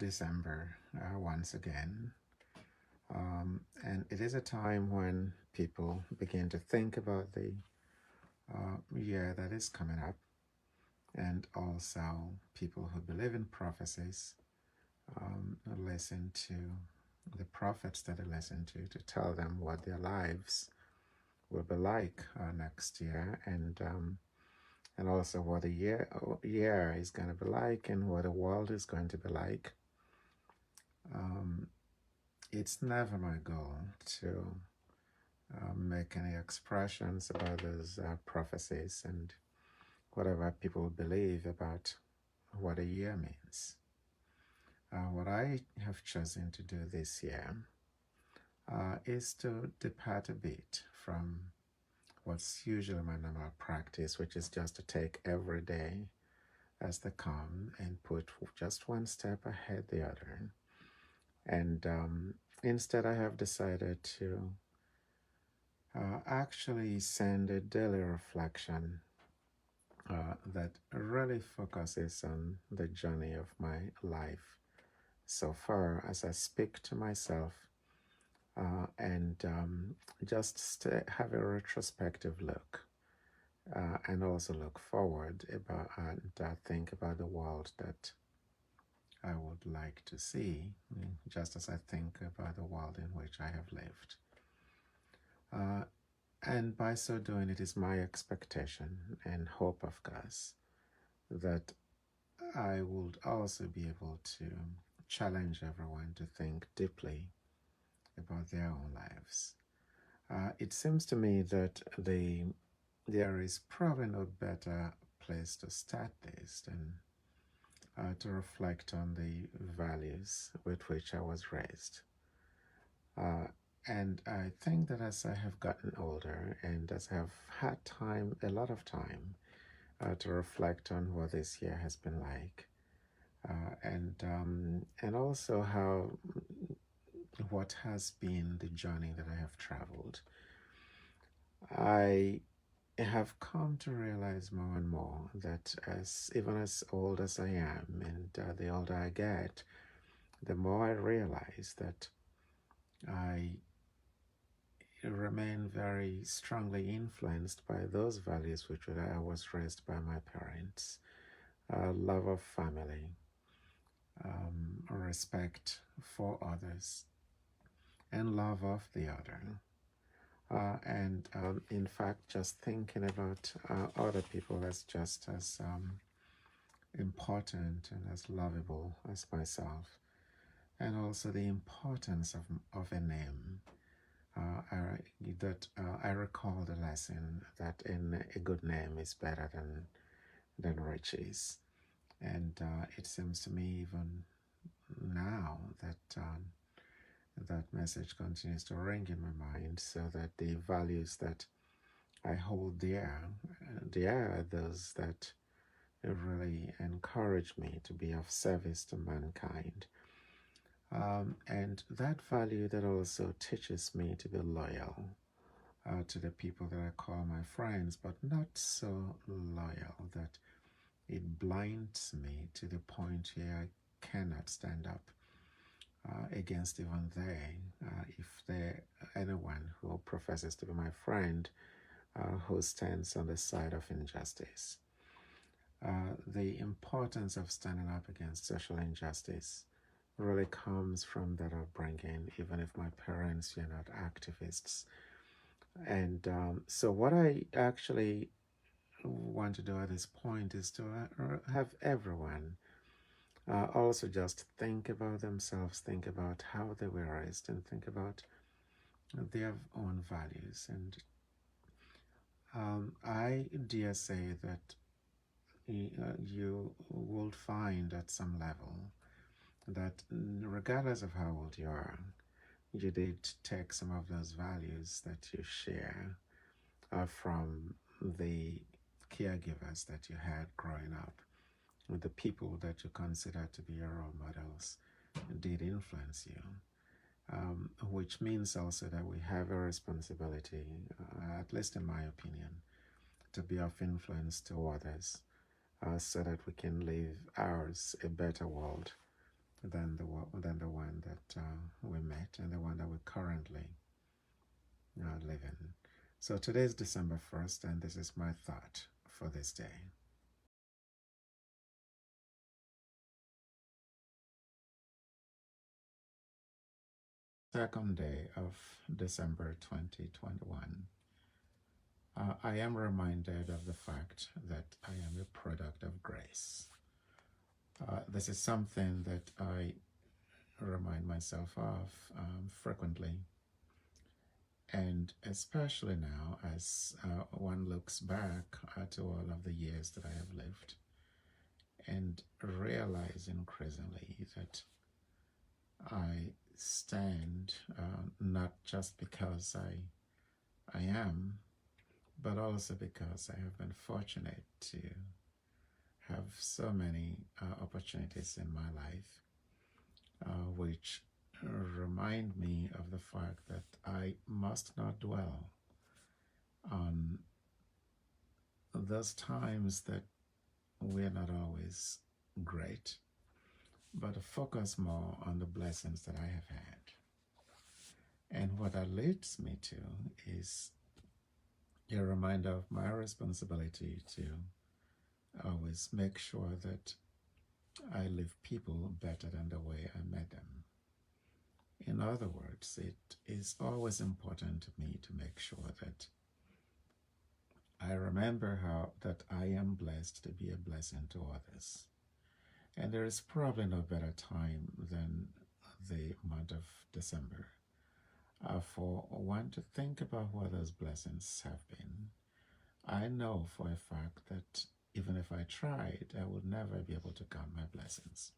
December once again. And it is a time when people begin to think about the year that is coming up, and also people who believe in prophecies listen to the prophets that they listen to tell them what their lives will be like next year, and also what the year is going to be like, and what the world is going to be like. It's never my goal to make any expressions about those prophecies and whatever people believe about what a year means. What I have chosen to do this year is to depart a bit from what's usually my normal practice, which is just to take every day as they come and put just one step ahead the other. And instead, I have decided to actually send a daily reflection that really focuses on the journey of my life so far as I speak to myself and just have a retrospective look and also look forward about and think about the world that I would like to see, just as I think about the world in which I have lived. And by so doing, it is my expectation and hope, of course, that I would also be able to challenge everyone to think deeply about their own lives. It seems to me that there is probably no better place to start this than to reflect on the values with which I was raised. And I think that as I have gotten older and as I have had time, a lot of time, to reflect on what this year has been like, and also what has been the journey that I have traveled, I have come to realize more and more that even as old as I am, and the older I get, the more I realize that I remain very strongly influenced by those values which I was raised by my parents: love of family, respect for others, and love of the other. And in fact, just thinking about other people as just as important and as lovable as myself, and also the importance of a name. I recall the lesson that a good name is better than riches, and it seems to me even now that that message continues to ring in my mind, so that the values that I hold dear are those that really encourage me to be of service to mankind. And that value that also teaches me to be loyal to the people that I call my friends, but not so loyal that it blinds me to the point where I cannot stand up against even if there anyone who professes to be my friend who stands on the side of injustice. The importance of standing up against social injustice really comes from that upbringing, even if my parents were not activists. And so, what I actually want to do at this point is to have everyone also just think about themselves, think about how they were raised, and think about their own values. And I dare say that you will find at some level that regardless of how old you are, you did take some of those values that you share from the caregivers that you had growing up, the people that you consider to be your role models did influence you, which means also that we have a responsibility, at least in my opinion, to be of influence to others so that we can leave ours a better world than the one that we met and the one that we currently live in. So today is December 1st, and this is my thought for this day. Second day of December 2021. I am reminded of the fact that I am a product of grace. This is something that I remind myself of frequently, and especially now as one looks back to all of the years that I have lived and realize increasingly that I stand not just because I am, but also because I have been fortunate to have so many opportunities in my life, which remind me of the fact that I must not dwell on those times that we're not always great, but focus more on the blessings that I have had. And what that leads me to is a reminder of my responsibility to always make sure that I leave people better than the way I met them. In other words, it is always important to me to make sure that I remember that I am blessed to be a blessing to others. And there is probably no better time than the month of December for one to think about what those blessings have been. I know for a fact that even if I tried, I would never be able to count my blessings.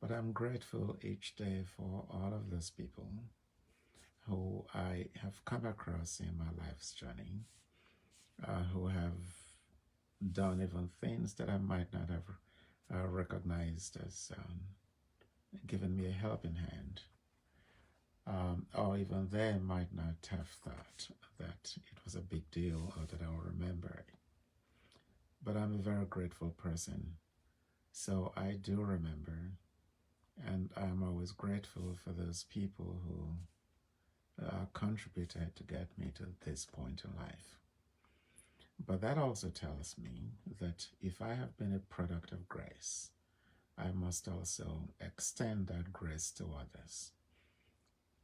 But I'm grateful each day for all of those people who I have come across in my life's journey, who have done even things that I might not have recognized as giving me a helping hand. Or even they might not have thought that it was a big deal or that I'll remember it. But I'm a very grateful person, so I do remember, and I'm always grateful for those people who contributed to get me to this point in life. But that also tells me that if I have been a product of grace, I must also extend that grace to others.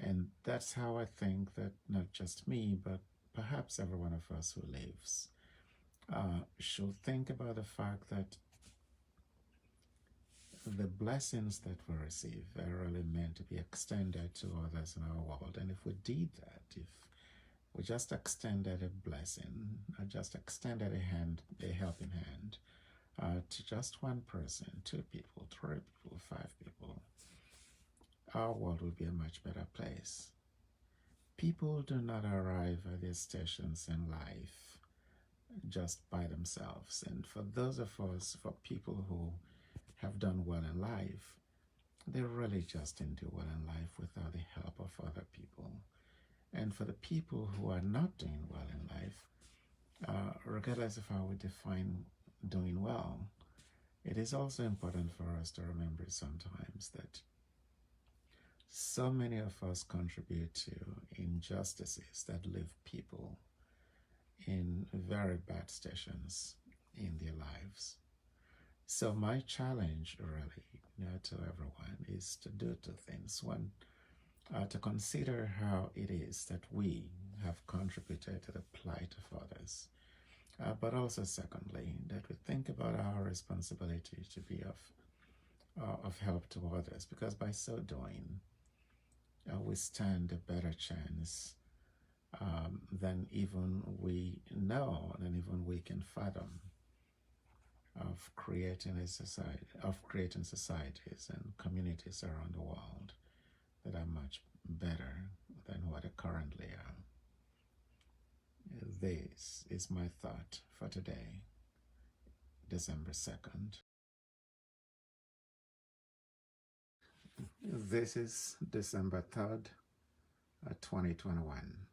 And that's how I think that not just me, but perhaps every one of us who lives should think about the fact that the blessings that we receive are really meant to be extended to others in our world. And if we did that, if we just extended a blessing, or just extended a helping hand to just one person, 2 people, 3 people, 5 people, our world will be a much better place. People do not arrive at their stations in life just by themselves. And for those of us, for people who have done well in life, they really just didn't do well in life without the help of other people. And for the people who are not doing well in life, regardless of how we define doing well, it is also important for us to remember sometimes that so many of us contribute to injustices that leave people in very bad stations in their lives. So my challenge really to everyone is to do 2 things. One, to consider how it is that we have contributed to the plight of others. But also secondly, that we think about our responsibility to be of help to others, because by so doing, we stand a better chance than even we know, and even we can fathom, of creating societies and communities around the world that are much better than what they currently are. This is my thought for today, December 2nd. This is December 3rd, 2021.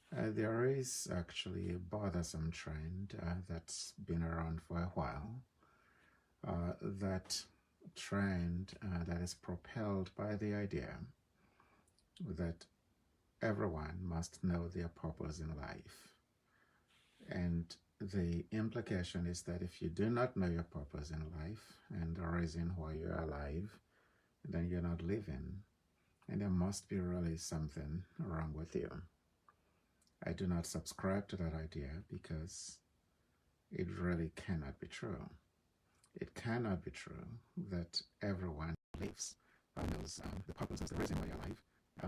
There is actually a bothersome trend that's been around for a while that trend that is propelled by the idea that everyone must know their purpose in life. And the implication is that if you do not know your purpose in life and the reason why you're alive, then you're not living. And there must be really something wrong with you. I do not subscribe to that idea because it really cannot be true. It cannot be true that everyone lives knows the purpose, knows the reason why you're alive.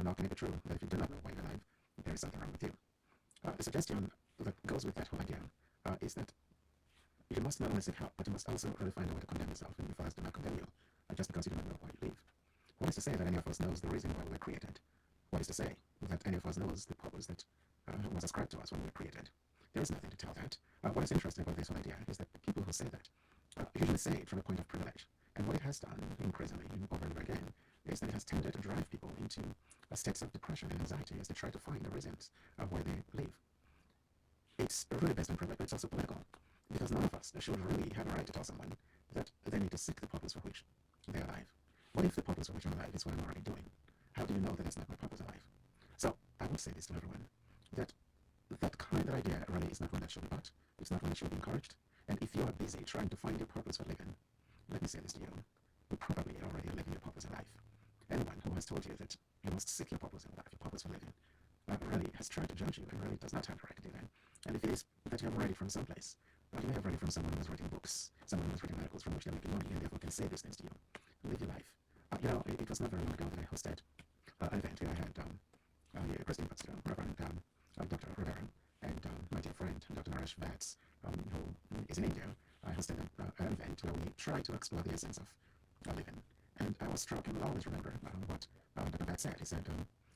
Nor can it be true that if you do not know why you're alive, there is something wrong with you. The suggestion that goes with that whole idea is that you must not only seek help, but you must also really find a way to condemn yourself, and your fathers do not condemn you just because you do not know why you live. What is to say that any of us knows the reason why we were created? What is to say that any of us knows the purpose that was ascribed to us when we were created? There is nothing to tell that. What is interesting about this whole idea is that the people who say that usually say it from a point of privilege. And what it has done increasingly over and over again is that it has tended to drive people into states of depression and anxiety as they try to find the reasons why they live. It's really based on privilege, but it's also political. Because none of us should really have a right to tell someone that they need to seek the purpose for which they're alive. What if the purpose for which I'm alive is what I'm already doing? How do you know that that's not my purpose in life? So I would say this to everyone, that that kind of idea really is not one that should be bought. It's not one that should be encouraged. And if you are busy trying to find your purpose for living, let me say this to you, you probably already are living your purpose in life. Anyone who has told you that you must seek your purpose in life, your purpose for living, really has tried to judge you and really does not have the right to do that. And if it is that you have read it from someplace, you may have read it from someone who is writing books, someone who is writing articles from which they're making money and therefore can say these things to you. Live your life. It was not very long ago that I hosted an event where I had a Christian pastor, Reverend Dr. Rivera, and my dear friend, Dr. Naresh Vats, who is in India. I hosted an event where we tried to explore the essence of living. And I was struck, and will always remember what Dr. Vats said. He said,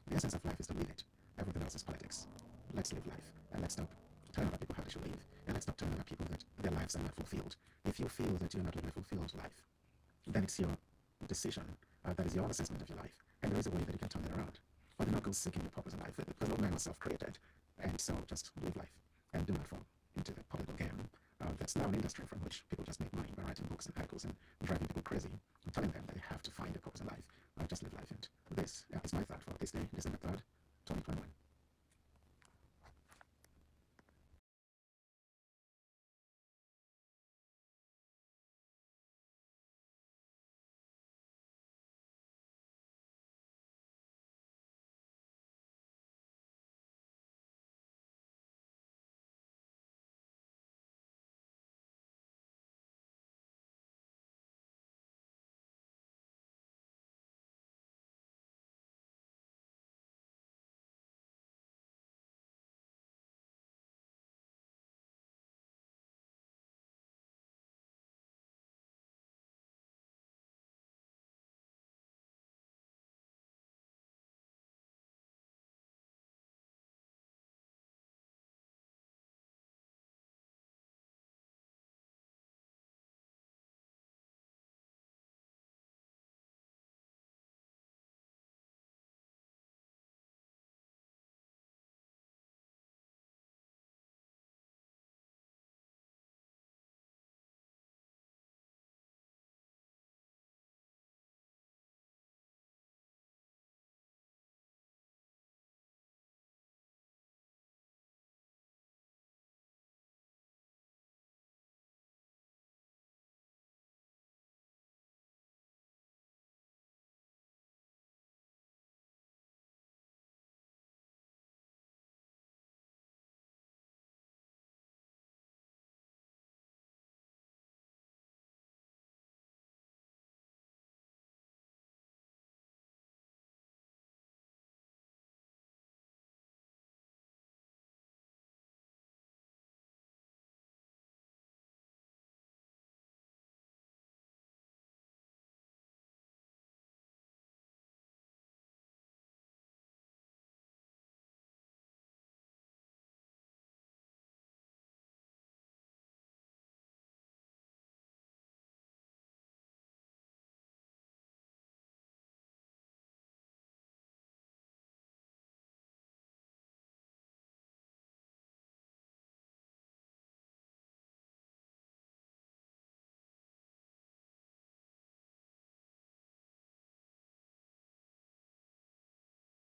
the essence of life is to live it. Everything else is politics. Let's live life, and let's stop telling other people how they should live, and let's stop telling other people that their lives are not fulfilled. If you feel that you're not living a fulfilled life, then it's your decision. That is your assessment of your life, and there is a way that you can turn it around. But do not go seeking your purpose in life, because no man was self-created, and so just live life, and do not fall into the political game. That's now an industry from which people just make money by writing books and articles and driving people crazy, and telling them that they have to find a purpose in life. Just live life, and this is my thought for this day, December 3rd, 2021.